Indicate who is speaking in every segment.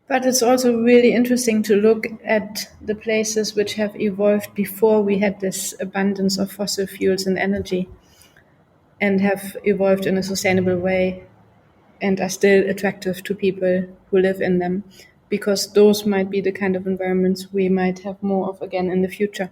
Speaker 1: But it's also really interesting to look at the places which have evolved before we had this abundance of fossil fuels and energy and have evolved in a sustainable way and are still attractive to people who live in them, because those might be the kind of environments we might have more of again in the future.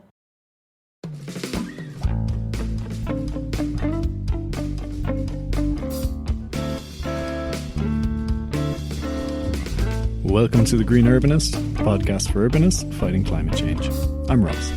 Speaker 2: Welcome to The Green Urbanist, a podcast for urbanists fighting climate change. I'm Ross.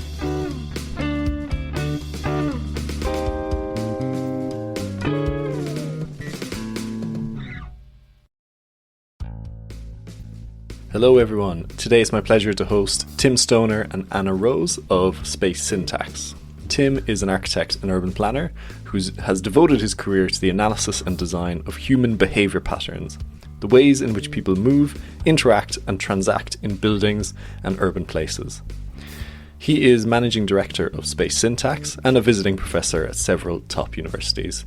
Speaker 2: Hello everyone. Today it's my pleasure to host Tim Stonor and Anna Rose of Space Syntax. Tim is an architect and urban planner who has devoted his career to the analysis and design of human behaviour patterns, the ways in which people move, interact and transact in buildings and urban places. He is managing director of Space Syntax and a visiting professor at several top universities,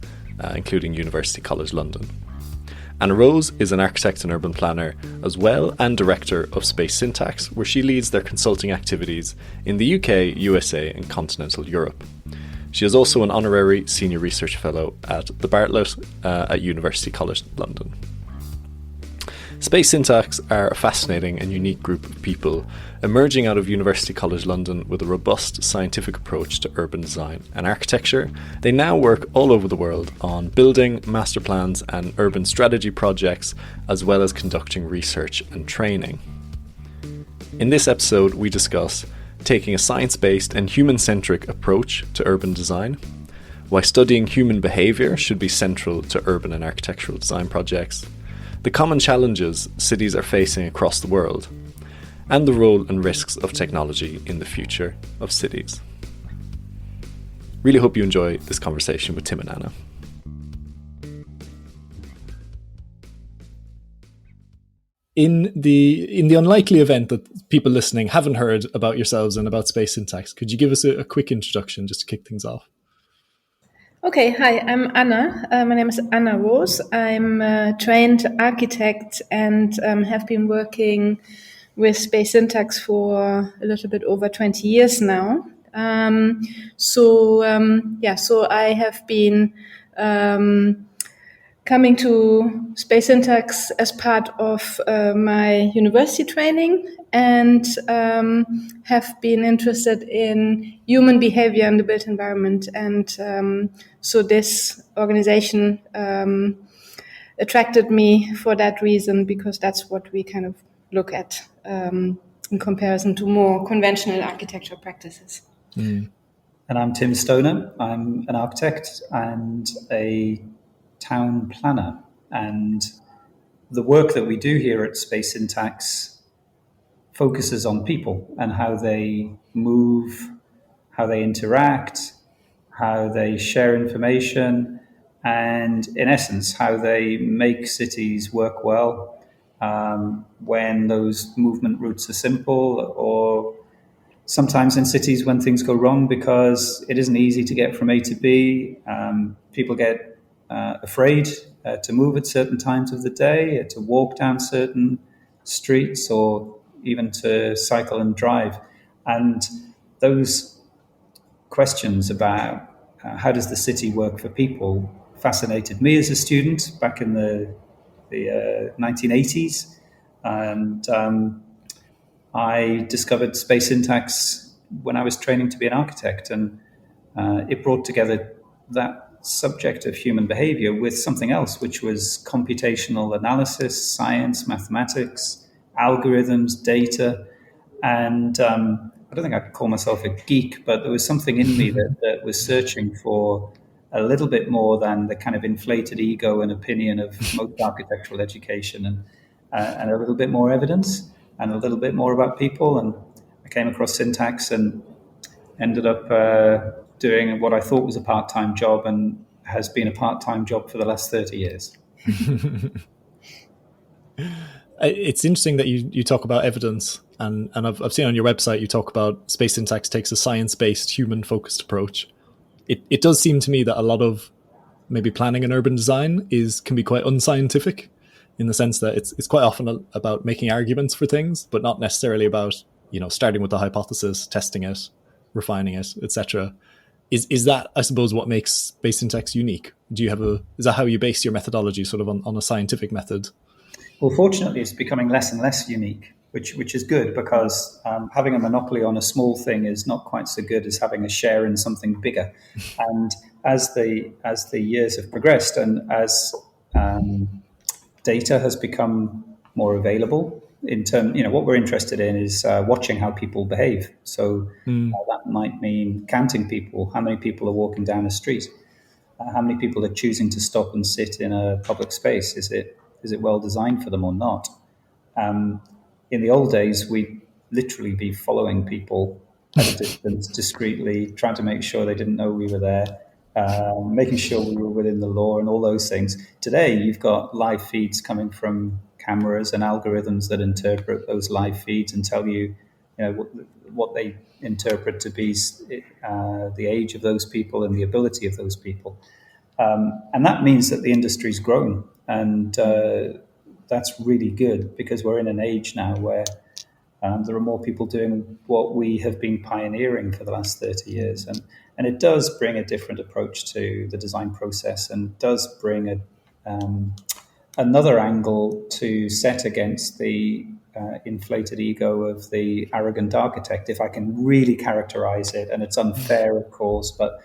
Speaker 2: including University College London. Anna Rose is an architect and urban planner as well and director of Space Syntax, where she leads their consulting activities in the UK, USA and continental Europe. She is also an Honorary Senior Research Fellow at the Bartlett at University College London. Space Syntax are a fascinating and unique group of people emerging out of University College London with a robust scientific approach to urban design and architecture. They now work all over the world on building, master plans and urban strategy projects, as well as conducting research and training. In this episode, we discuss taking a science-based and human-centric approach to urban design, why studying human behaviour should be central to urban and architectural design projects, the common challenges cities are facing across the world, and the role and risks of technology in the future of cities. Really hope you enjoy this conversation with Tim and Anna. In the unlikely event that people listening haven't heard about yourselves and about Space Syntax, could you give us a quick introduction just to kick things off?
Speaker 1: Okay, hi, I'm Anna. My name is Anna Rose. I'm a trained architect and have been working with Space Syntax for a little bit over 20 years now. So I have been coming to Space Syntax as part of my university training and have been interested in human behavior in the built environment. And so this organization attracted me for that reason, because that's what we kind of look at in comparison to more conventional architecture practices.
Speaker 3: Mm. And I'm Tim Stonor. I'm an architect and a town planner, and the work that we do here at Space Syntax focuses on people and how they move, how they interact, how they share information, and in essence how they make cities work well when those movement routes are simple, or sometimes in cities when things go wrong because it isn't easy to get from A to B. People get afraid to move at certain times of the day, to walk down certain streets, or even to cycle and drive. And those questions about how does the city work for people fascinated me as a student back in the 1980s. And I discovered Space Syntax when I was training to be an architect, and it brought together that subject of human behavior with something else, which was computational analysis, science, mathematics, algorithms, data. And I don't think I could call myself a geek, but there was something in me that was searching for a little bit more than the kind of inflated ego and opinion of most architectural education, and a little bit more evidence and a little bit more about people. And I came across Syntax and ended up doing what I thought was a part-time job and has been a part-time job for the last 30 years.
Speaker 2: It's interesting that you talk about evidence, and I've seen on your website you talk about Space Syntax takes a science-based, human-focused approach. It does seem to me that a lot of maybe planning and urban design can be quite unscientific. in the sense that it's quite often about making arguments for things, but not necessarily about, starting with the hypothesis, testing it, refining it, etc. Is that, I suppose, what makes space syntax unique? Is that how you base your methodology, sort of on a scientific method?
Speaker 3: Well, fortunately, it's becoming less and less unique, which is good, because having a monopoly on a small thing is not quite so good as having a share in something bigger. And as the years have progressed, and as data has become more available, what we're interested in is watching how people behave. So that might mean counting people, how many people are walking down a street, how many people are choosing to stop and sit in a public space. Is it well designed for them or not? In the old days, we'd literally be following people at a distance, discreetly, trying to make sure they didn't know we were there, making sure we were within the law and all those things. Today, you've got live feeds coming from cameras and algorithms that interpret those live feeds and tell you, what they interpret to be the age of those people and the ability of those people. And that means that the industry's grown, and that's really good, because we're in an age now where there are more people doing what we have been pioneering for the last 30 years. And it does bring a different approach to the design process, and does bring another angle to set against the inflated ego of the arrogant architect, if I can really characterize it. And it's unfair, of course, but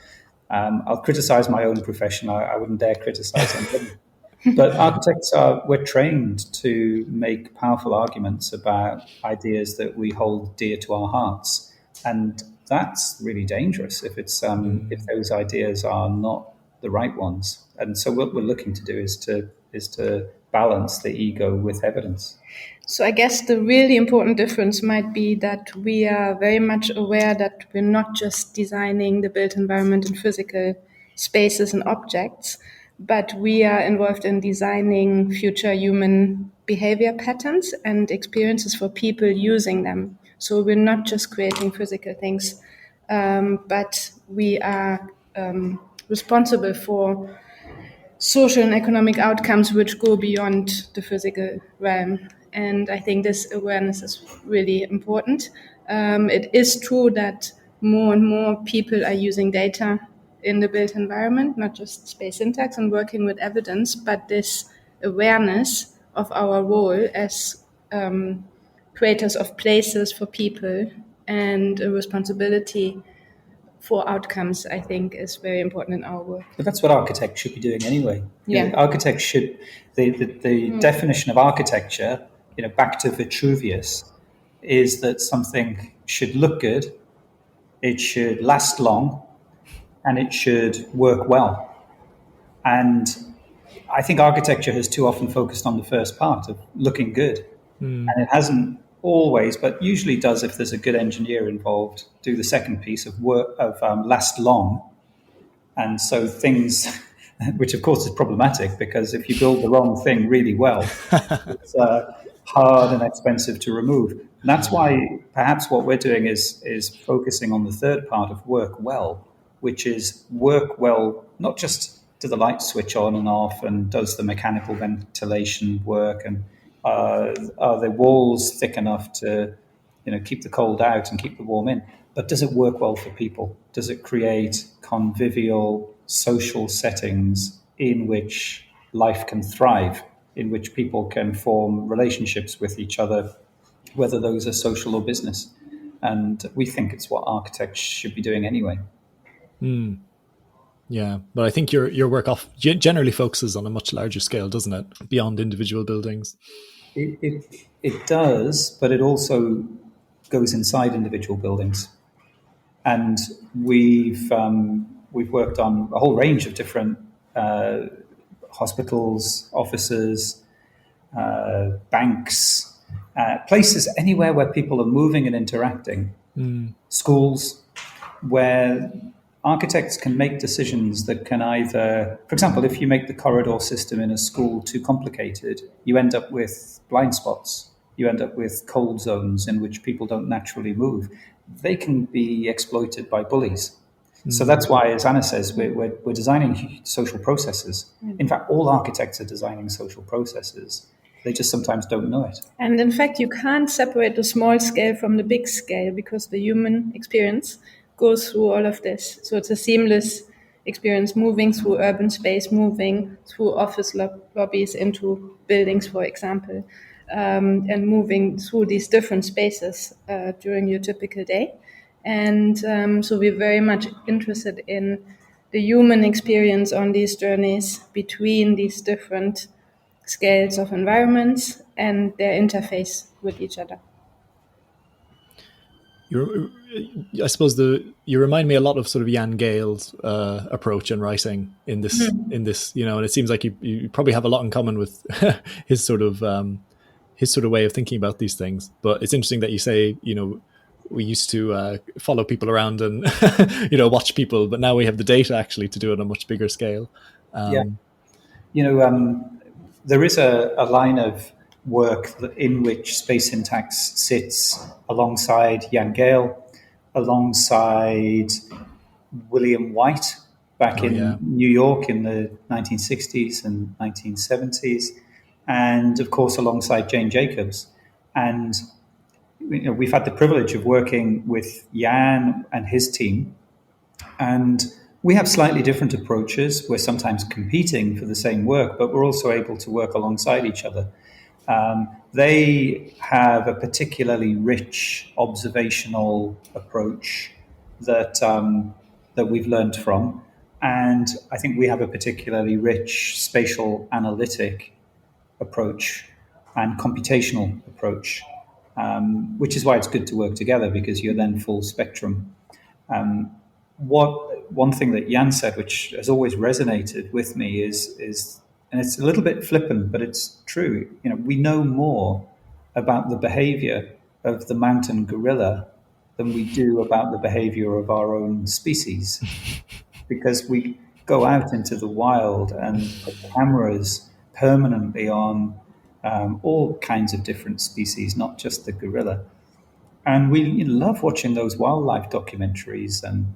Speaker 3: I'll criticize my own profession. I wouldn't dare criticize anybody. But architects we're trained to make powerful arguments about ideas that we hold dear to our hearts. And that's really dangerous if if those ideas are not the right ones. And so what we're looking to do is to balance the ego with evidence.
Speaker 1: So I guess the really important difference might be that we are very much aware that we're not just designing the built environment in physical spaces and objects, but we are involved in designing future human behavior patterns and experiences for people using them. So we're not just creating physical things, but we are responsible for social and economic outcomes which go beyond the physical realm. And I think this awareness is really important. It is true that more and more people are using data in the built environment, not just space syntax and working with evidence, but this awareness of our role as creators of places for people and a responsibility for outcomes, I think, is very important in our work.
Speaker 3: But that's what architects should be doing anyway.
Speaker 1: Yeah.
Speaker 3: Architects should, the definition of architecture, back to Vitruvius, is that something should look good, it should last long, and it should work well. And I think architecture has too often focused on the first part of looking good. And it hasn't always, but usually does, if there's a good engineer involved, do the second piece of work of last long. And so things, which of course is problematic, because if you build the wrong thing really well, it's hard and expensive to remove. And that's why perhaps what we're doing is focusing on the third part of work well, which is work well, not just do the light switch on and off, and does the mechanical ventilation work, and are the walls thick enough to keep the cold out and keep the warm in, but does it work well for people? Does it create convivial social settings in which life can thrive, in which people can form relationships with each other, whether those are social or business? And we think it's what architects should be doing anyway.
Speaker 2: Yeah, but I think your work generally focuses on a much larger scale, doesn't it? Beyond individual buildings.
Speaker 3: It does, but it also goes inside individual buildings. And we've worked on a whole range of different hospitals, offices, banks, places anywhere where people are moving and interacting, schools, where architects can make decisions that can either, for example, if you make the corridor system in a school too complicated, you end up with blind spots. You end up with cold zones in which people don't naturally move. They can be exploited by bullies. So that's why, as Anna says, we're designing social processes. In fact, all architects are designing social processes They just sometimes don't know it.
Speaker 1: And in fact, you can't separate the small scale from the big scale because the human experience goes through all of this. So it's a seamless experience, moving through urban space, moving through office lobbies into buildings, for example, and moving through these different spaces during your typical day. And so we're very much interested in the human experience on these journeys between these different scales of environments and their interface with each other.
Speaker 2: I suppose you remind me a lot of sort of Jan Gale's approach in writing in this, and it seems like you probably have a lot in common with his sort of way of thinking about these things. But it's interesting that you say, we used to follow people around and watch people, but now we have the data actually to do it on a much bigger scale.
Speaker 3: Yeah, there is a line of work in which space syntax sits alongside Jan Gale, alongside William White back in New York in the 1960s and 1970s, and of course alongside Jane Jacobs. And we've had the privilege of working with Jan and his team, and we have slightly different approaches. We're sometimes competing for the same work, but we're also able to work alongside each other. They have a particularly rich observational approach that we've learned from, and I think we have a particularly rich spatial analytic approach and computational approach, which is why it's good to work together, because you're then full spectrum. One thing that Jan said, which has always resonated with me, is and it's a little bit flippant, but it's true. We know more about the behavior of the mountain gorilla than we do about the behavior of our own species, because we go out into the wild and put cameras permanently on all kinds of different species, not just the gorilla. And we love watching those wildlife documentaries, and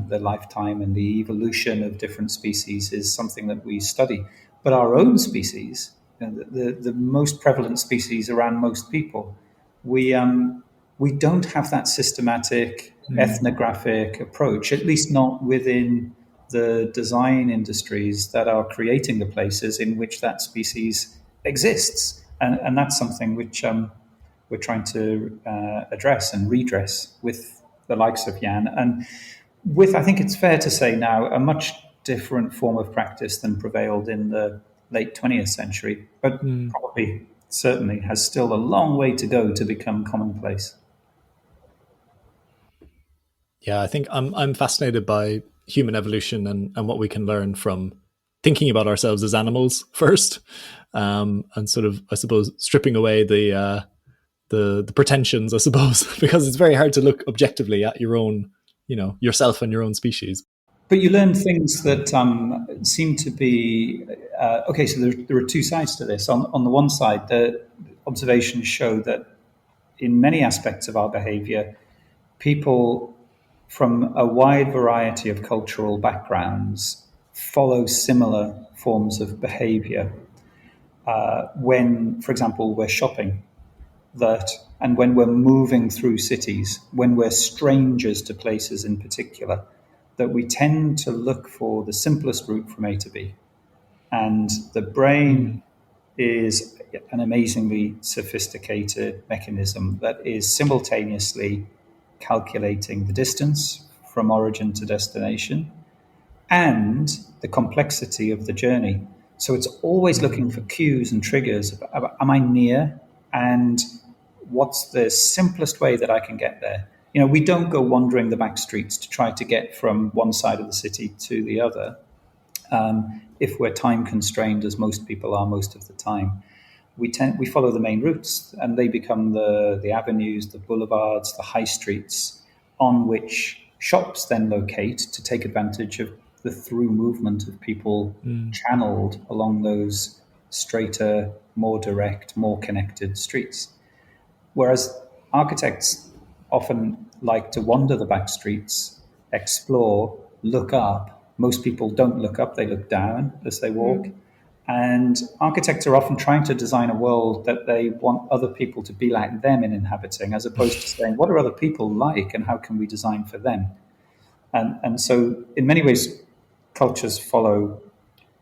Speaker 3: the lifetime and the evolution of different species is something that we study. But our own species, the most prevalent species around most people, we don't have that systematic ethnographic approach, at least not within the design industries that are creating the places in which that species exists. And that's something which we're trying to address and redress with the likes of Jan, and with, I think it's fair to say now, a much different form of practice than prevailed in the late 20th century, but probably certainly has still a long way to go to become commonplace.
Speaker 2: Yeah, I think I'm fascinated by human evolution and what we can learn from thinking about ourselves as animals first, and sort of, I suppose, stripping away the pretensions, I suppose, because it's very hard to look objectively at your own, yourself and your own species.
Speaker 3: But you learn things that seem to be okay. So there are two sides to this. On the one side, the observations show that in many aspects of our behavior, people from a wide variety of cultural backgrounds follow similar forms of behavior. When, for example, we're shopping, and when we're moving through cities, when we're strangers to places in particular, that we tend to look for the simplest route from A to B. And the brain is an amazingly sophisticated mechanism that is simultaneously calculating the distance from origin to destination and the complexity of the journey. So it's always looking for cues and triggers. Am I near? And what's the simplest way that I can get there? We don't go wandering the back streets to try to get from one side of the city to the other. If we're time constrained, as most people are most of the time, we follow the main routes, and they become the avenues, the boulevards, the high streets on which shops then locate to take advantage of the through movement of people channeled along those straighter, more direct, more connected streets. Whereas architects often like to wander the back streets, explore, look up. Most people don't look up, they look down as they walk. And architects are often trying to design a world that they want other people to be like them in inhabiting, as opposed to saying, what are other people like and how can we design for them? And so in many ways, cultures follow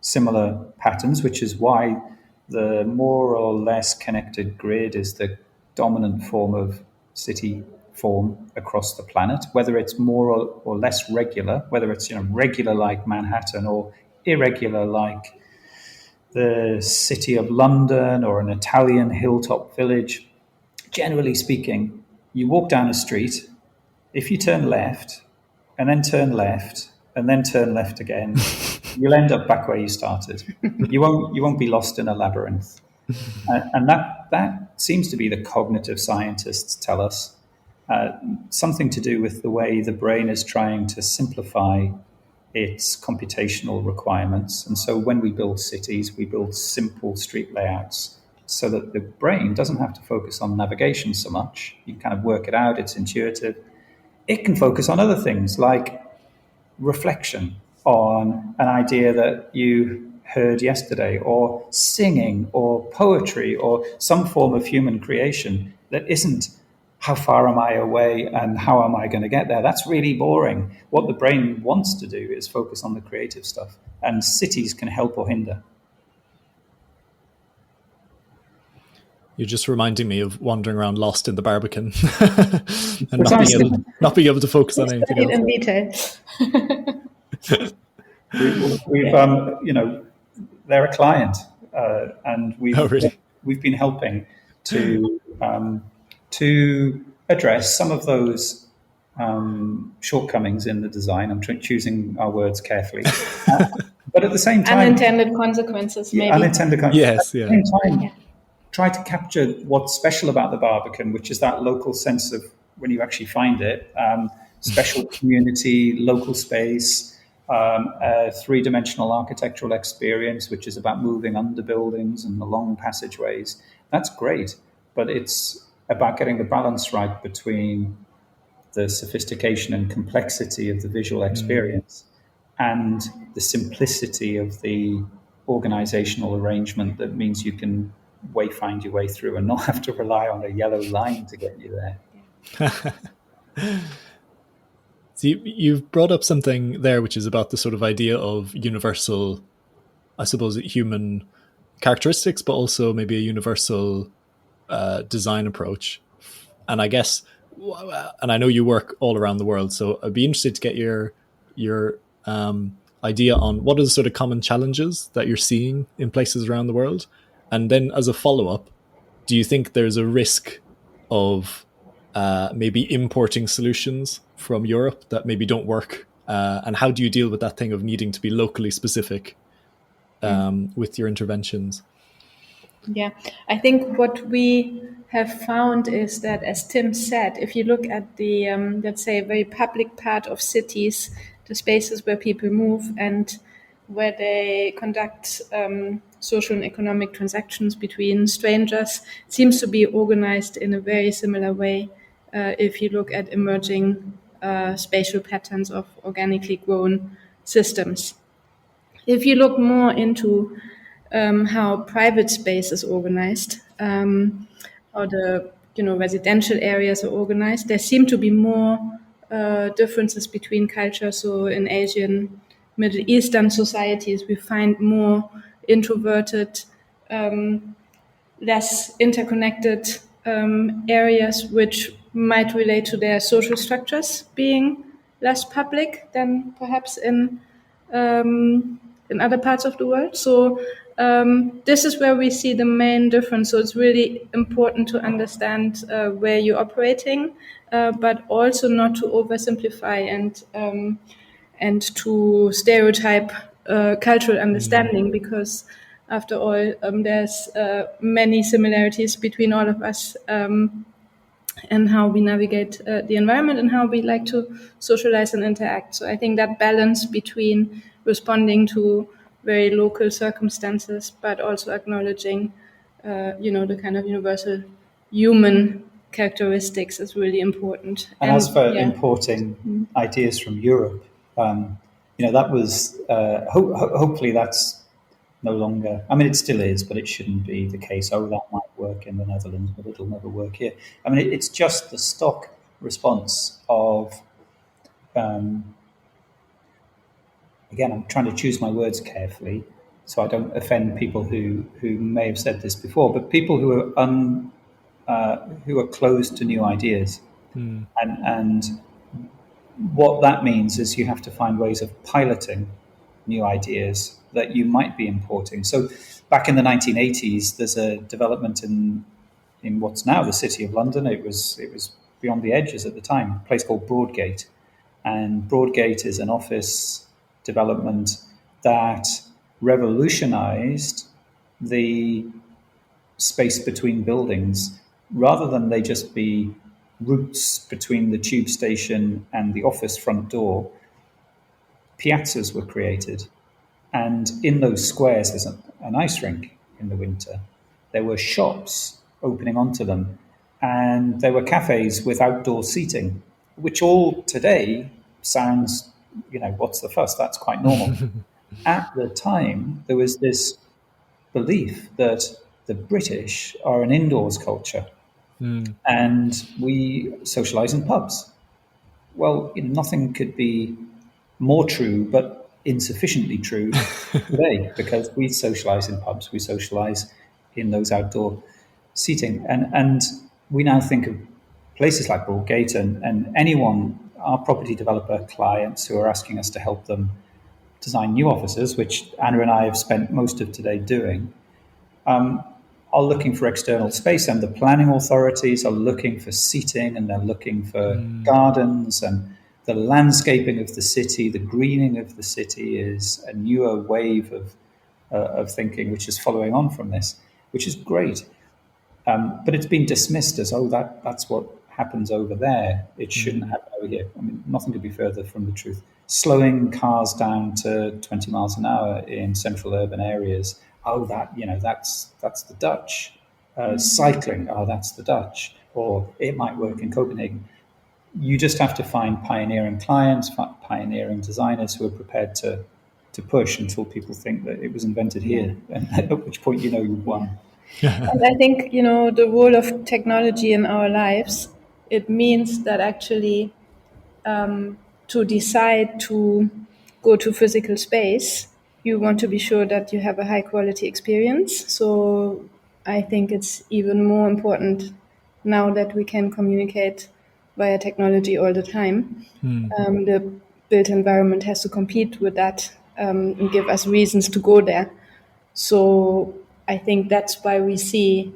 Speaker 3: similar patterns, which is why the more or less connected grid is the dominant form of city form across the planet, whether it's more or less regular, whether it's regular like Manhattan or irregular like the city of London or an Italian hilltop village. Generally speaking, you walk down a street, if you turn left and then turn left and then turn left again, you'll end up back where you started. You won't be lost in a labyrinth. And that seems to be the cognitive scientists tell us, something to do with the way the brain is trying to simplify its computational requirements. And so when we build cities, we build simple street layouts so that the brain doesn't have to focus on navigation so much. You kind of work it out, it's intuitive. It can focus on other things like reflection on an idea that you heard yesterday, or singing, or poetry, or some form of human creation that isn't how far am I away and how am I going to get there? That's really boring. What the brain wants to do is focus on the creative stuff, and cities can help or hinder.
Speaker 2: You're just reminding me of wandering around lost in the Barbican and not being able to focus on anything else.
Speaker 1: In detail.
Speaker 3: They're a client, and
Speaker 2: really?
Speaker 3: we've been helping to address some of those shortcomings in the design. I'm choosing our words carefully, but at the same time,
Speaker 1: unintended consequences, maybe.
Speaker 3: Unintended consequences.
Speaker 2: Yes, yeah.
Speaker 3: At the same time, try to capture what's special about the Barbican, which is that local sense of when you actually find it, special community, local space. A three-dimensional architectural experience, which is about moving under buildings and along passageways. That's great, but it's about getting the balance right between the sophistication and complexity of the visual experience and the simplicity of the organizational arrangement that means you can find your way through and not have to rely on a yellow line to get you there.
Speaker 2: So you've brought up something there, which is about the sort of idea of universal, I suppose, human characteristics, but also maybe a universal design approach. And I guess, and I know you work all around the world, so I'd be interested to get your idea on what are the sort of common challenges that you're seeing in places around the world. And then as a follow-up, do you think there's a risk of maybe importing solutions from Europe that maybe don't work? And how do you deal with that thing of needing to be locally specific with your interventions?
Speaker 1: Yeah, I think what we have found is that, as Tim said, if you look at the, let's say, very public part of cities, the spaces where people move and where they conduct social and economic transactions between strangers, seems to be organized in a very similar way. If you look at emerging spatial patterns of organically grown systems. If you look more into how private space is organized, how the residential areas are organized, there seem to be more differences between cultures. So in Asian, Middle Eastern societies, we find more introverted, less interconnected areas, which might relate to their social structures being less public than perhaps in other parts of the world. So this is where we see the main difference. So it's really important to understand where you're operating, but also not to oversimplify and to stereotype cultural understanding, because after all, there's many similarities between all of us and how we navigate the environment and how we like to socialize and interact. So I think that balance between responding to very local circumstances, but also acknowledging, the kind of universal human characteristics is really important.
Speaker 3: And as for importing ideas from Europe, that was hopefully that's no longer. I mean, it still is, but it shouldn't be the case. Oh, that might work in the Netherlands, but it'll never work here. I mean, it's just the stock response of. Again, I'm trying to choose my words carefully, so I don't offend people who may have said this before, but people who are closed to new ideas, and what that means is you have to find ways of piloting new ideas that you might be importing. So back in the 1980s, there's a development in what's now the City of London. It was beyond the edges at the time, a place called Broadgate. And Broadgate is an office development that revolutionized the space between buildings. Rather than they just be routes between the tube station and the office front door, piazzas were created. And in those squares, there's an ice rink in the winter. There were shops opening onto them. And there were cafes with outdoor seating, which all today sounds, what's the fuss? That's quite normal. At the time, there was this belief that the British are an indoors culture and we socialize in pubs. Well, nothing could be more true, but insufficiently true today, because we socialize in pubs, we socialize in those outdoor seating. And we now think of places like Broadgate and anyone, our property developer clients who are asking us to help them design new offices, which Anna and I have spent most of today doing, are looking for external space, and the planning authorities are looking for seating, and they're looking for gardens, and the landscaping of the city, the greening of the city is a newer wave of thinking, which is following on from this, which is great. But it's been dismissed as, that's what happens over there. It shouldn't happen over here. I mean, nothing could be further from the truth. Slowing cars down to 20 miles an hour in central urban areas, that's the Dutch. Cycling, that's the Dutch. Or it might work in Copenhagen. You just have to find pioneering clients, pioneering designers who are prepared to push until people think that it was invented here, and at which point you've won.
Speaker 1: And I think, the role of technology in our lives, it means that actually to decide to go to physical space, you want to be sure that you have a high quality experience. So I think it's even more important now that we can communicate via technology all the time. The built environment has to compete with that and give us reasons to go there. So I think that's why we see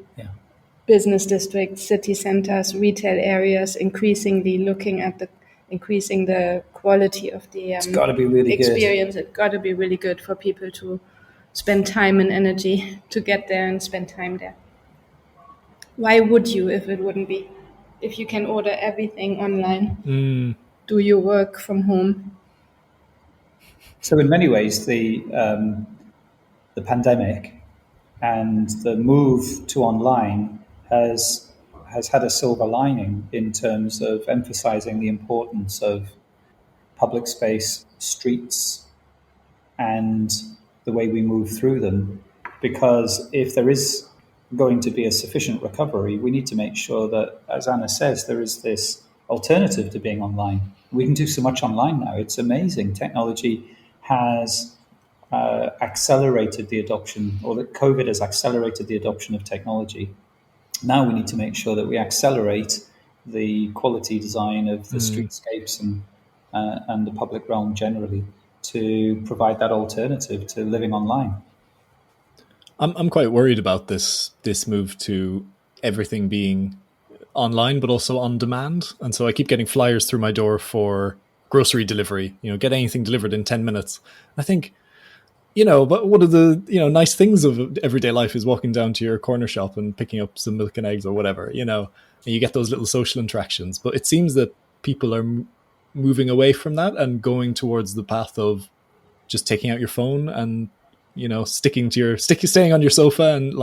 Speaker 1: business districts, city centers, retail areas increasingly looking at increasing the quality of the
Speaker 3: it's got to be really
Speaker 1: experience.
Speaker 3: good.
Speaker 1: It's got to be really good for people to spend time and energy to get there and spend time there. Why would you if it wouldn't be? If you can order everything online, do your work from home.
Speaker 3: So in many ways, the pandemic and the move to online has had a silver lining in terms of emphasizing the importance of public space, streets, and the way we move through them. Because if there is going to be a sufficient recovery, we need to make sure that, as Anna says, there is this alternative to being online. We can do so much online now. It's amazing. Technology has accelerated the adoption, or that COVID has accelerated the adoption of technology. Now we need to make sure that we accelerate the quality design of the streetscapes and the public realm generally to provide that alternative to living online.
Speaker 2: I'm quite worried about this move to everything being online, but also on demand. And so I keep getting flyers through my door for grocery delivery, get anything delivered in 10 minutes. I think, but one of the, nice things of everyday life is walking down to your corner shop and picking up some milk and eggs or whatever, and you get those little social interactions. But it seems that people are moving away from that and going towards the path of just taking out your phone and, staying on your sofa, and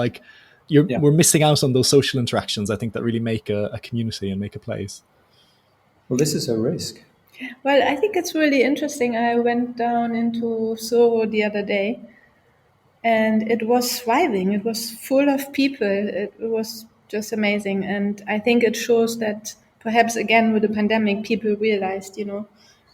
Speaker 2: we're missing out on those social interactions, I think, that really make a community and make a place.
Speaker 3: Well, this is a risk.
Speaker 1: Well, I think it's really interesting. I went down into Soho the other day, and it was thriving. It was full of people. It was just amazing. And I think it shows that perhaps again with the pandemic, people realized,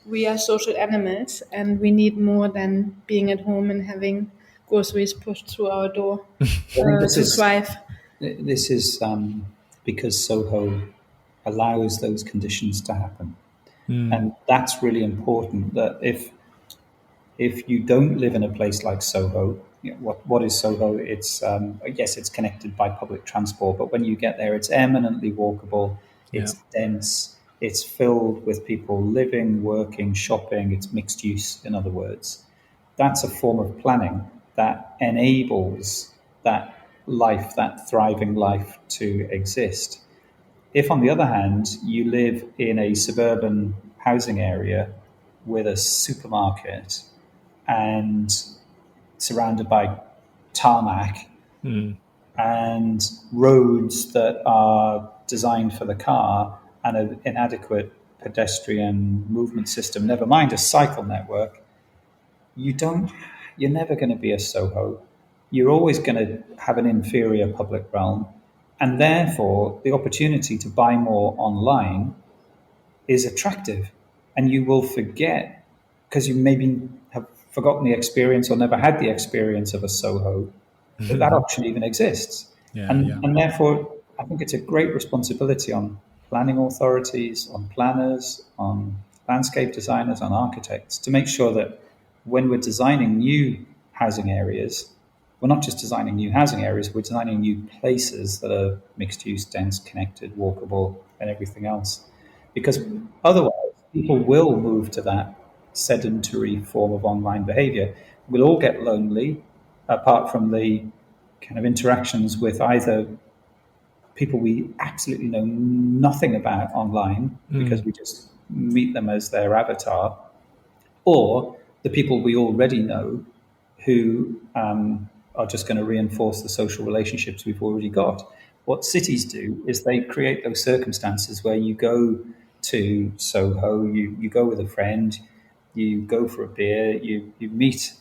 Speaker 1: we are social animals and we need more than being at home and having groceries pushed through our door
Speaker 3: I think
Speaker 1: to thrive.
Speaker 3: this is because Soho allows those conditions to happen, and that's really important. That if you don't live in a place like Soho, what is Soho? It's yes, it's connected by public transport, but when you get there, it's eminently walkable.
Speaker 2: Yeah.
Speaker 3: It's dense. It's filled with people living, working, shopping. It's mixed use, in other words. That's a form of planning that enables that life, that thriving life, to exist. If, on the other hand, you live in a suburban housing area with a supermarket and surrounded by tarmac and roads that are designed for the car and an inadequate pedestrian movement system, never mind a cycle network, you're never going to be a Soho. You're always going to have an inferior public realm. And therefore, the opportunity to buy more online is attractive. And you will forget, because you maybe have forgotten the experience or never had the experience of a Soho, that option even exists.
Speaker 2: Yeah,
Speaker 3: And,
Speaker 2: yeah.
Speaker 3: and therefore, I think it's a great responsibility on planning authorities, on planners, on landscape designers, on architects to make sure that when we're designing new housing areas, we're not just designing new housing areas, we're designing new places that are mixed use, dense, connected, walkable, and everything else. Because otherwise, people will move to that sedentary form of online behavior. We'll all get lonely, apart from the kind of interactions with either people we absolutely know nothing about online because we just meet them as their avatar, or the people we already know who are just going to reinforce the social relationships we've already got. What cities do is they create those circumstances where you go to Soho, you go with a friend, you go for a beer, you meet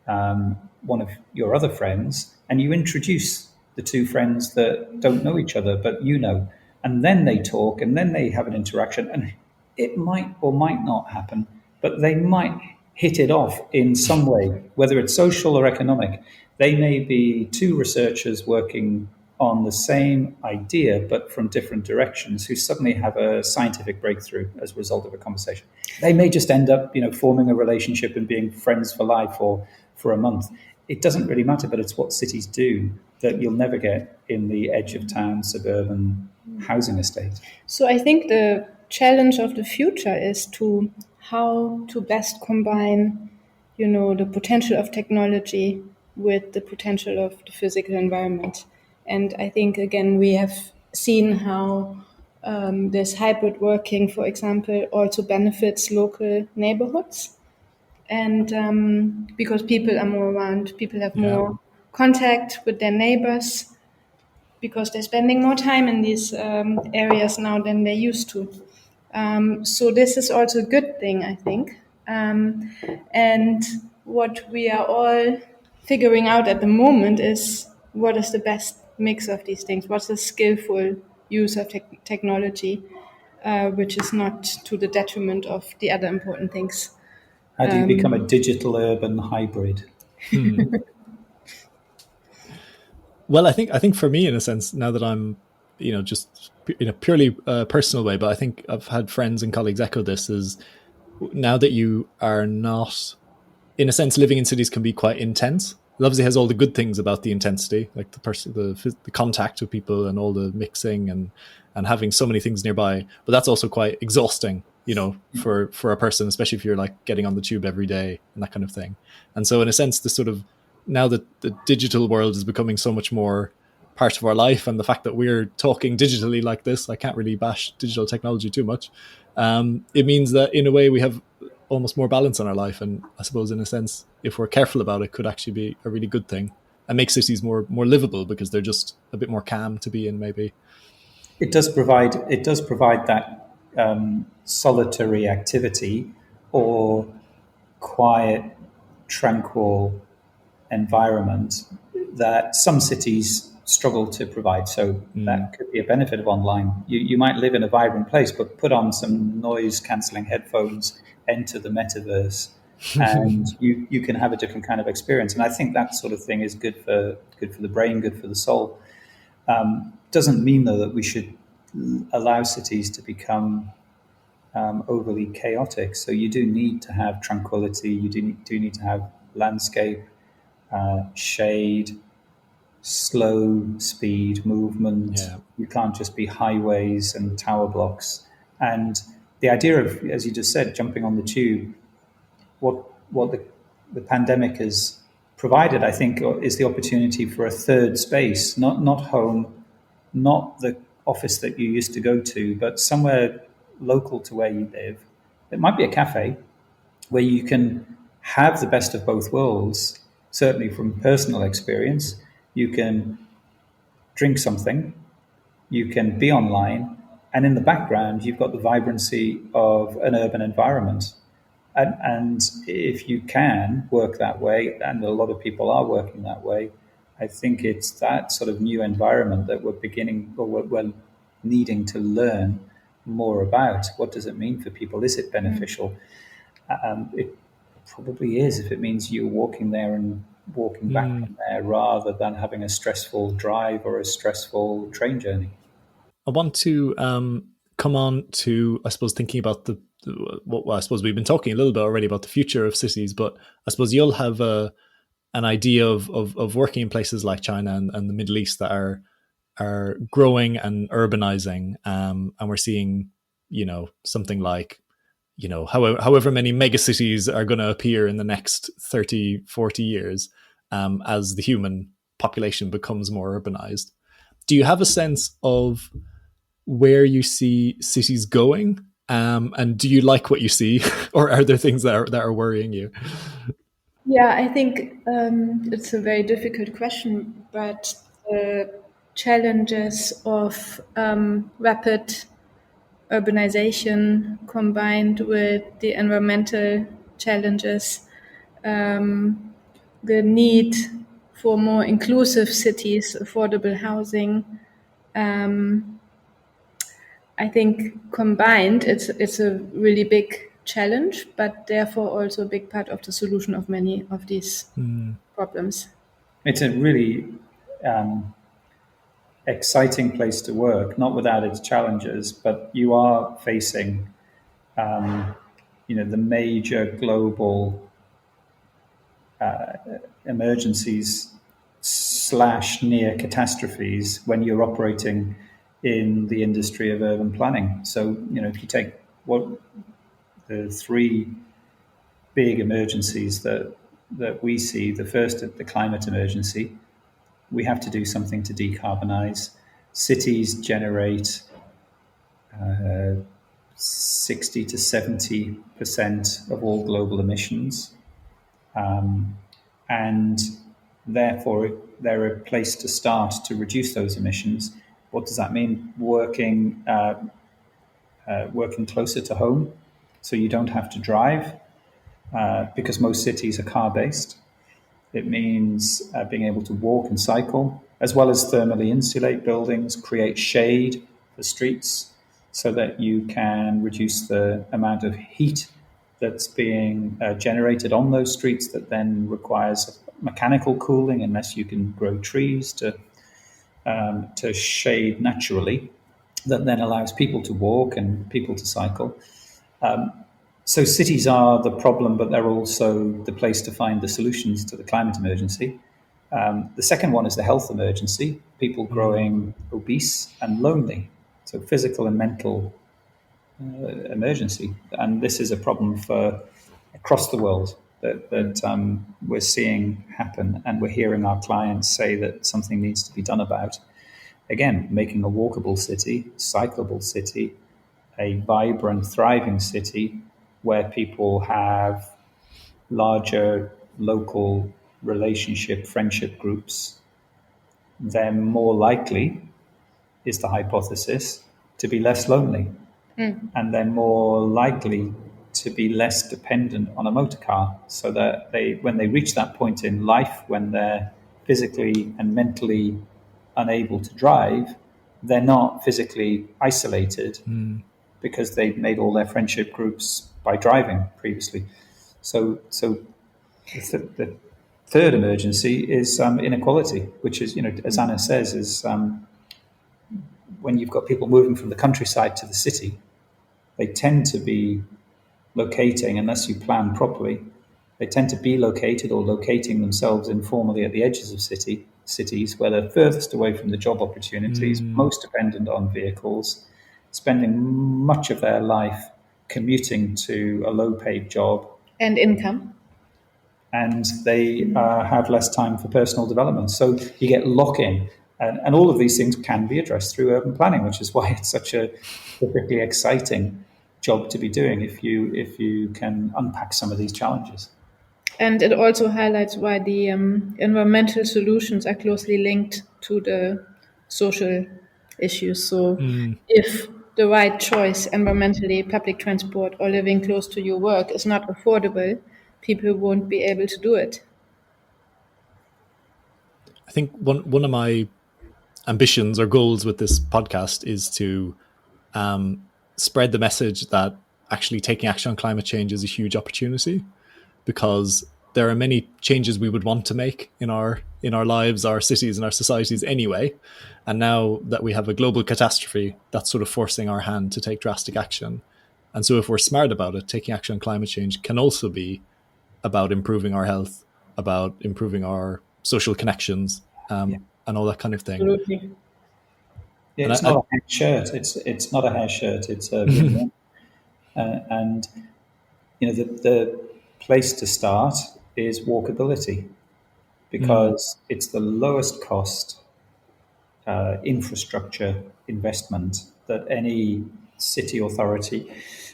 Speaker 3: one of your other friends, and you introduce the two friends that don't know each other, but you know, and then they talk, and then they have an interaction, and it might or might not happen, but they might hit it off in some way, whether it's social or economic. They may be two researchers working on the same idea but from different directions who suddenly have a scientific breakthrough as a result of a conversation. They may just end up, forming a relationship and being friends for life or for a month. It doesn't really matter, but it's what cities do that you'll never get in the edge of town suburban housing estate.
Speaker 1: So I think the challenge of the future is to how to best combine, the potential of technology with the potential of the physical environment. And I think, again, we have seen how this hybrid working, for example, also benefits local neighborhoods. And because people are more around, people have more contact with their neighbors because they're spending more time in these areas now than they used to. So this is also a good thing, I think. And what we are all figuring out at the moment is what is the best mix of these things? What's the skillful use of technology, which is not to the detriment of the other important things.
Speaker 3: How do you become a digital urban hybrid?
Speaker 2: Well, I think for me, in a sense, now that I'm, just in a purely personal way, but I think I've had friends and colleagues echo this, is now that you are not, in a sense, living in cities can be quite intense. It obviously has all the good things about the intensity, like the contact with people and all the mixing and having so many things nearby. But that's also quite exhausting, for a person, especially if you're like getting on the tube every day and that kind of thing. And so, in a sense, the sort of now that the digital world is becoming so much more part of our life, and the fact that we're talking digitally like this, I can't really bash digital technology too much. It means that in a way we have almost more balance on our life, and I suppose in a sense, if we're careful about it, could actually be a really good thing and make cities more livable because they're just a bit more calm to be in. Maybe
Speaker 3: It does provide that solitary activity or quiet, tranquil environment that some cities struggle to provide. So that could be a benefit of online. You might live in a vibrant place, but put on some noise cancelling headphones, enter the metaverse, and you can have a different kind of experience. And I think that sort of thing is good for the brain, good for the soul. Doesn't mean though that we should allow cities to become overly chaotic. So you do need to have tranquility. You do need to have landscape, shade, slow speed movement.
Speaker 2: Yeah.
Speaker 3: You can't just be highways and tower blocks. And the idea of, as you just said, jumping on the tube, what the pandemic has provided, I think, is the opportunity for a third space, not home, not the office that you used to go to, but somewhere local to where you live. It might be a cafe where you can have the best of both worlds, certainly from personal experience. You can drink something, you can be online, and in the background, you've got the vibrancy of an urban environment. And if you can work that way, and a lot of people are working that way, I think it's that sort of new environment that we're needing to learn more about. What does it mean for people? Is it beneficial? It probably is, if it means you're walking there and walking back from there rather than having a stressful drive or a stressful train journey.
Speaker 2: I want to come on to, I suppose, thinking about well, I suppose we've been talking a little bit already about the future of cities, but I suppose you'll have an idea of working in places like China and the Middle East that are growing and urbanizing, and we're seeing, something like, however many megacities are going to appear in the next 30, 40 years, as the human population becomes more urbanized. Do you have a sense of where you see cities going? And do you like what you see, or are there things that are worrying you?
Speaker 1: Yeah, I think it's a very difficult question, but the challenges of rapid urbanization combined with the environmental challenges, the need for more inclusive cities, affordable housing, I think combined, it's a really big challenge, but therefore also a big part of the solution of many of these problems.
Speaker 3: It's a really exciting place to work, not without its challenges, but you are facing, the major global emergencies / near catastrophes when you're operating in the industry of urban planning. So, if you take what the three big emergencies that we see, the first, the climate emergency, we have to do something to decarbonize. Cities generate 60 to 70% of all global emissions. And therefore, they're a place to start to reduce those emissions. What does that mean? Working closer to home, so you don't have to drive, because most cities are car-based. It means being able to walk and cycle, as well as thermally insulate buildings, create shade for streets, so that you can reduce the amount of heat that's being generated on those streets that then requires mechanical cooling unless you can grow trees to shade naturally, that then allows people to walk and people to cycle. So cities are the problem, but they're also the place to find the solutions to the climate emergency. The second one is the health emergency, people growing obese and lonely, so physical and mental emergency. And this is a problem for across the world that we're seeing happen, and we're hearing our clients say that something needs to be done about. Again, making a walkable city, cyclable city, a vibrant, thriving city where people have larger local relationship, friendship groups, then more likely, is the hypothesis, to be less lonely. And then more likely to be less dependent on a motor car, so that when they reach that point in life when they're physically and mentally unable to drive, they're not physically isolated because they've made all their friendship groups by driving previously. So the third emergency is inequality, which is, as Anna says, is when you've got people moving from the countryside to the city, they tend to be locating, unless you plan properly, they tend to be located or locating themselves informally at the edges of cities where they're furthest away from the job opportunities, most dependent on vehicles, spending much of their life commuting to a low-paid job.
Speaker 1: And income.
Speaker 3: And they have less time for personal development. So you get lock-in. And all of these things can be addressed through urban planning, which is why it's such a perfectly exciting job to be doing if you can unpack some of these challenges.
Speaker 1: And it also highlights why the environmental solutions are closely linked to the social issues. So if the right choice environmentally, public transport or living close to your work is not affordable, people won't be able to do it.
Speaker 2: I think one of my ambitions or goals with this podcast is to spread the message that actually taking action on climate change is a huge opportunity, because there are many changes we would want to make in our lives, our cities and our societies anyway. And now that we have a global catastrophe, that's sort of forcing our hand to take drastic action. And so if we're smart about it, taking action on climate change can also be about improving our health, about improving our social connections, and all that kind of thing.
Speaker 1: Absolutely.
Speaker 3: Yeah, it's not a hair shirt. It's not a hair shirt. It's a win-win. And the place to start is walkability, because it's the lowest cost infrastructure investment that any city authority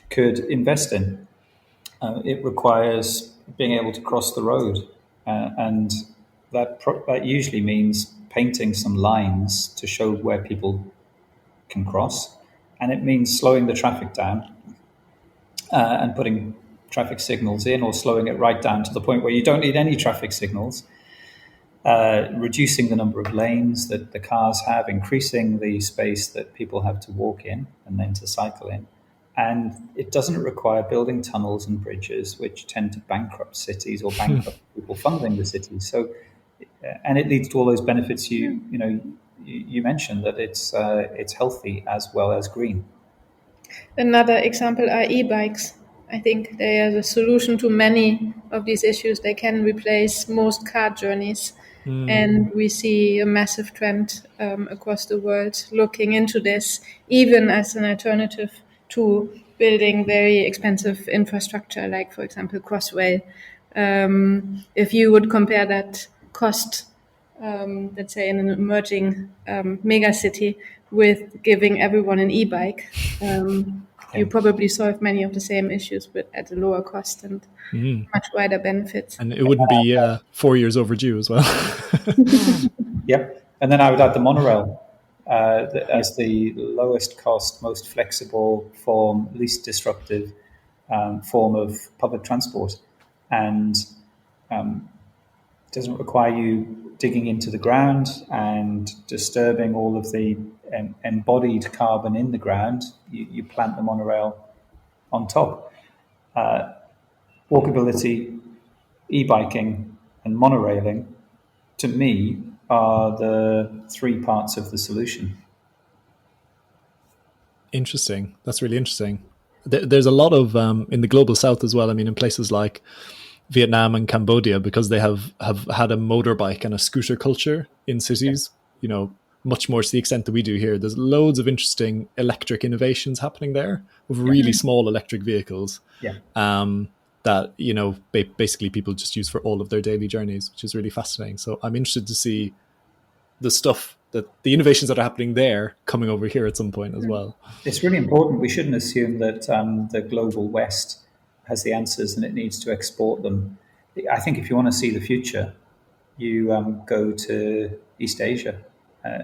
Speaker 3: could invest in. It requires being able to cross the road, and that usually means painting some lines to show where people can cross, and it means slowing the traffic down and putting traffic signals in, or slowing it right down to the point where you don't need any traffic signals, reducing the number of lanes that the cars have, increasing the space that people have to walk in and then to cycle in. And it doesn't require building tunnels and bridges, which tend to bankrupt cities or bankrupt people funding the cities. So, and it leads to all those benefits you mentioned, that it's healthy as well as green.
Speaker 1: Another example are e-bikes. I think they are the solution to many of these issues. They can replace most car journeys. And we see a massive trend across the world looking into this, even as an alternative to building very expensive infrastructure, like, for example, Crossrail. If you would compare that cost, let's say, in an emerging mega city with giving everyone an e-bike, you probably solve many of the same issues, but at a lower cost and much wider benefits.
Speaker 2: And it wouldn't be 4 years overdue as well.
Speaker 3: Yep. And then I would add the monorail as the lowest cost, most flexible form, least disruptive form of public transport. And doesn't require you digging into the ground and disturbing all of the embodied carbon in the ground. You plant the monorail on top. Walkability, e-biking, and monorailing, to me, are the three parts of the solution.
Speaker 2: Interesting. That's really interesting. There's a lot of, in the global south as well, I mean, in places like Vietnam and Cambodia, because they have had a motorbike and a scooter culture in cities, much more to the extent that we do here. There's loads of interesting electric innovations happening there with really small electric vehicles that, basically people just use for all of their daily journeys, which is really fascinating. So I'm interested to see the innovations that are happening there coming over here at some point as well.
Speaker 3: It's really important. We shouldn't assume that the global West has the answers and it needs to export them. I think if you want to see the future, you go to East Asia,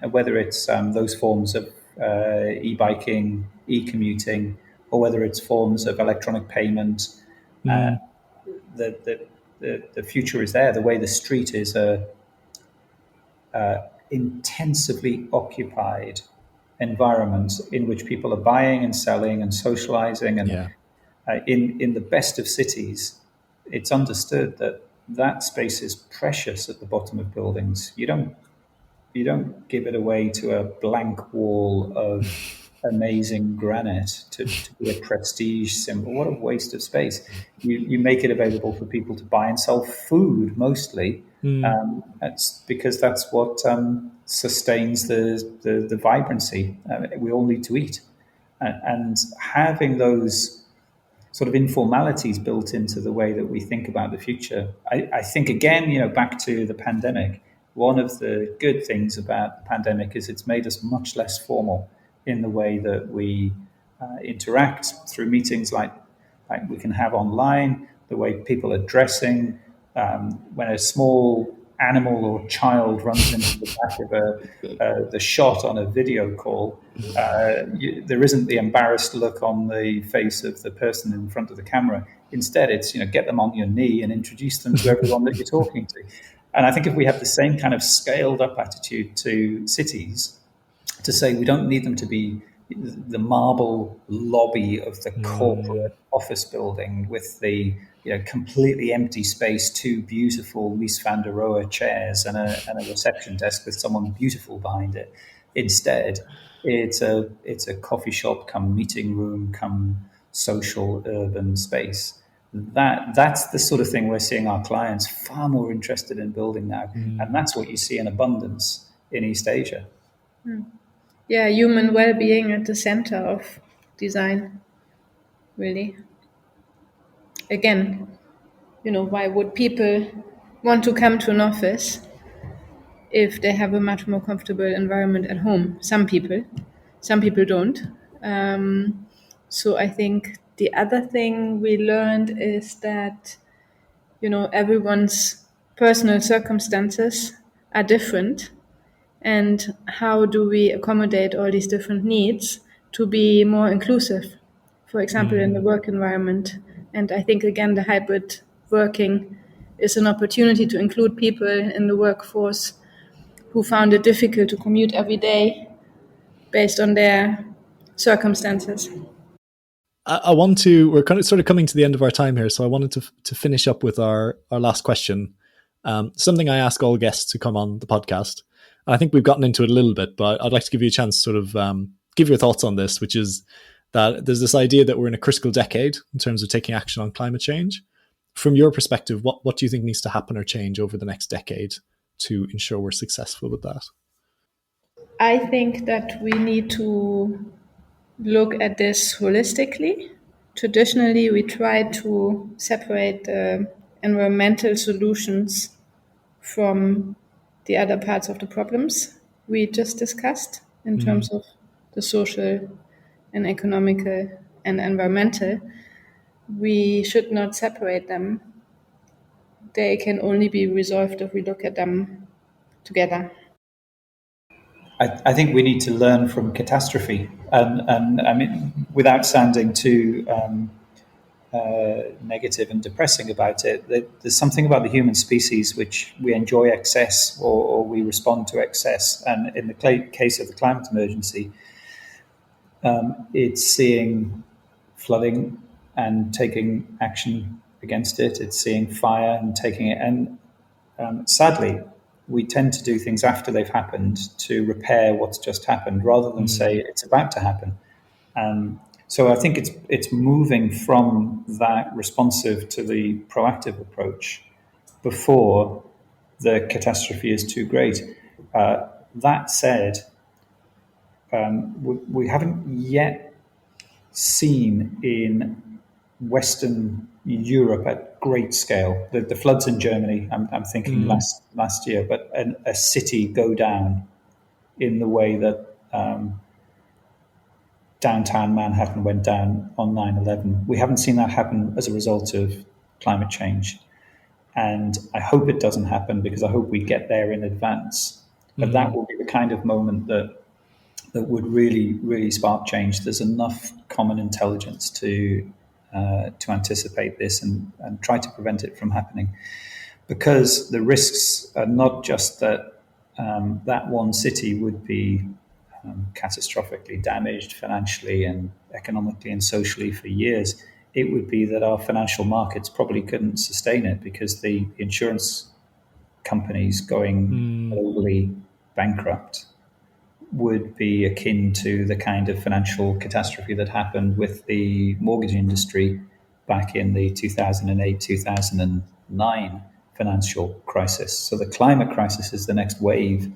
Speaker 3: whether it's those forms of e-biking, e-commuting, or whether it's forms of electronic payment. The future is there. The way the street is a intensively occupied environment in which people are buying and selling and socializing, and in the best of cities, it's understood that that space is precious at the bottom of buildings. You don't give it away to a blank wall of amazing granite to be a prestige symbol. What a waste of space. You make it available for people to buy and sell food mostly. That's because that's what sustains the vibrancy. We all need to eat. And having those sort of informalities built into the way that we think about the future. I think, again, back to the pandemic, one of the good things about the pandemic is it's made us much less formal in the way that we interact through meetings like we can have online, the way people are dressing. When a small animal or child runs into the back of the shot on a video call, there isn't the embarrassed look on the face of the person in front of the camera. Instead, it's get them on your knee and introduce them to everyone that you're talking to. And I think if we have the same kind of scaled up attitude to cities, to say we don't need them to be the marble lobby of the corporate office building with the completely empty space, two beautiful Mies van der Rohe chairs and a reception desk with someone beautiful behind it. Instead, it's a coffee shop, come meeting room, come social urban space. That's the sort of thing we're seeing our clients far more interested in building now, and that's what you see in abundance in East Asia.
Speaker 1: Yeah, human well-being at the center of design, really. Again, why would people want to come to an office if they have a much more comfortable environment at home? Some people don't. So I think the other thing we learned is that, everyone's personal circumstances are different. And how do we accommodate all these different needs to be more inclusive, for example, in the work environment? And I think, again, the hybrid working is an opportunity to include people in the workforce who found it difficult to commute every day based on their circumstances.
Speaker 2: We're kind of sort of coming to the end of our time here, so I wanted to finish up with our last question. Something I ask all guests who come on the podcast. And I think we've gotten into it a little bit, but I'd like to give you a chance to sort of give your thoughts on this, which is that there's this idea that we're in a critical decade in terms of taking action on climate change. From your perspective, what do you think needs to happen or change over the next decade to ensure we're successful with that?
Speaker 1: I think that we need to look at this holistically. Traditionally, we try to separate environmental solutions from the other parts of the problems we just discussed in terms of the social and economical and environmental. We should not separate them. They can only be resolved if we look at them together.
Speaker 3: I think we need to learn from catastrophe, and I mean, without sounding too negative and depressing about it, there's something about the human species which we enjoy excess or we respond to excess. And in the case of the climate emergency, it's seeing flooding and taking action against it. It's seeing fire and taking it. And sadly, we tend to do things after they've happened to repair what's just happened rather than say it's about to happen. So I think it's moving from that responsive to the proactive approach before the catastrophe is too great. That said, we haven't yet seen in Western Europe at great scale the floods in Germany. I'm thinking last year, but a city go down in the way that downtown Manhattan went down on 9/11. We haven't seen that happen as a result of climate change. And I hope it doesn't happen because I hope we get there in advance. But that will be the kind of moment that that would really, really spark change. There's enough common intelligence to anticipate this and try to prevent it from happening, because the risks are not just that that one city would be catastrophically damaged financially and economically and socially for years. It would be that our financial markets probably couldn't sustain it, because the insurance companies going globally bankrupt would be akin to the kind of financial catastrophe that happened with the mortgage industry back in the 2008-2009 financial crisis. So the climate crisis is the next wave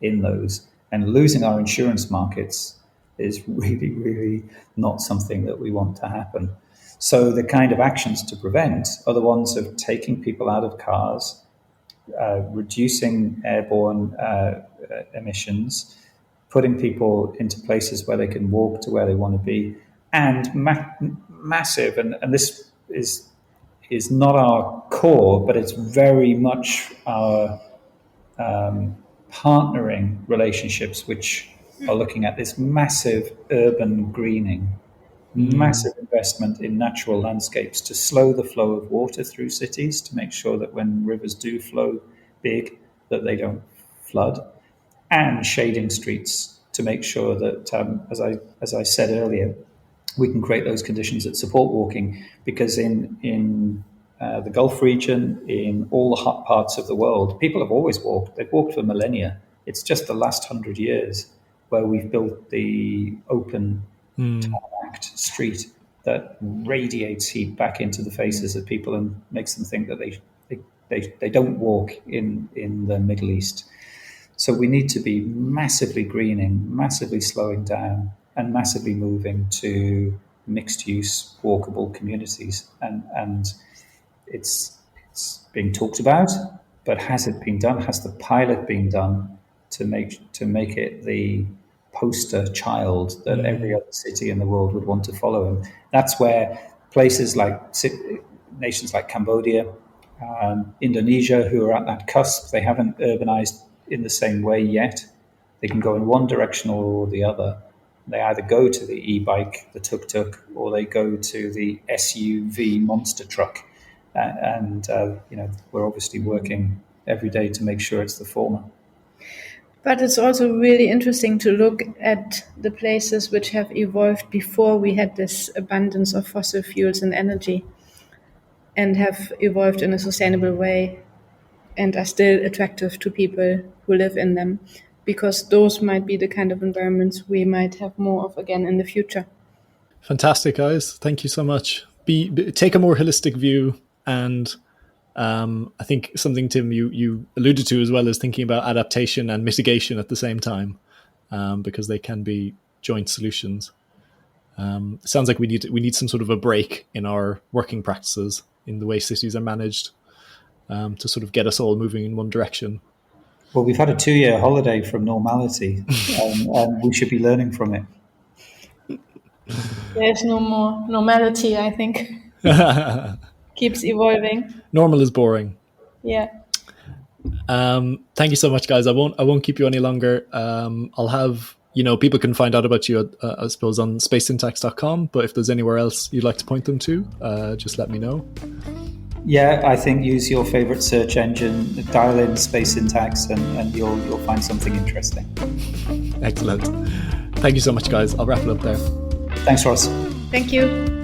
Speaker 3: in those. And losing our insurance markets is really, really not something that we want to happen. So the kind of actions to prevent are the ones of taking people out of cars, reducing airborne emissions, putting people into places where they can walk to where they want to be, and massive, and this is not our core, but it's very much our partnering relationships, which are looking at this massive urban greening, massive investment in natural landscapes to slow the flow of water through cities, to make sure that when rivers do flow big, that they don't flood, and shading streets to make sure that, as I said earlier, we can create those conditions that support walking. Because in the Gulf region, in all the hot parts of the world, people have always walked. They've walked for millennia. It's just the last 100 years where we've built the open transact street that radiates heat back into the faces of people and makes them think that they don't walk in the Middle East. So we need to be massively greening, massively slowing down, and massively moving to mixed-use, walkable communities. And it's being talked about, but has it been done? Has the pilot been done to make it the poster child that every other city in the world would want to follow? And that's where places like nations like Cambodia, Indonesia, who are at that cusp, they haven't urbanized in the same way yet. They can go in one direction or the other. They either go to the e-bike, the tuk-tuk, or they go to the SUV monster truck. We're obviously working every day to make sure it's the former.
Speaker 1: But it's also really interesting to look at the places which have evolved before we had this abundance of fossil fuels and energy, and have evolved in a sustainable way and are still attractive to people who live in them, because those might be the kind of environments we might have more of again in the future.
Speaker 2: Fantastic, guys. Thank you so much. Take a more holistic view, and I think something, Tim, you alluded to as well, is thinking about adaptation and mitigation at the same time, because they can be joint solutions. It sounds like we need some sort of a break in our working practices in the way cities are managed, to sort of get us all moving in one direction.
Speaker 3: Well, we've had a 2-year holiday from normality, and we should be learning from it.
Speaker 1: There's no more normality, I think. Keeps evolving.
Speaker 2: Normal is boring.
Speaker 1: Yeah.
Speaker 2: Thank you so much, guys. I won't keep you any longer. I'll have, people can find out about you, I suppose, on spacesyntax.com. But if there's anywhere else you'd like to point them to, just let me know.
Speaker 3: Yeah, I think use your favorite search engine, dial in Space Syntax, and you'll find something interesting.
Speaker 2: Excellent. Thank you so much, guys. I'll wrap it up there.
Speaker 3: Thanks, Ross.
Speaker 1: Thank you.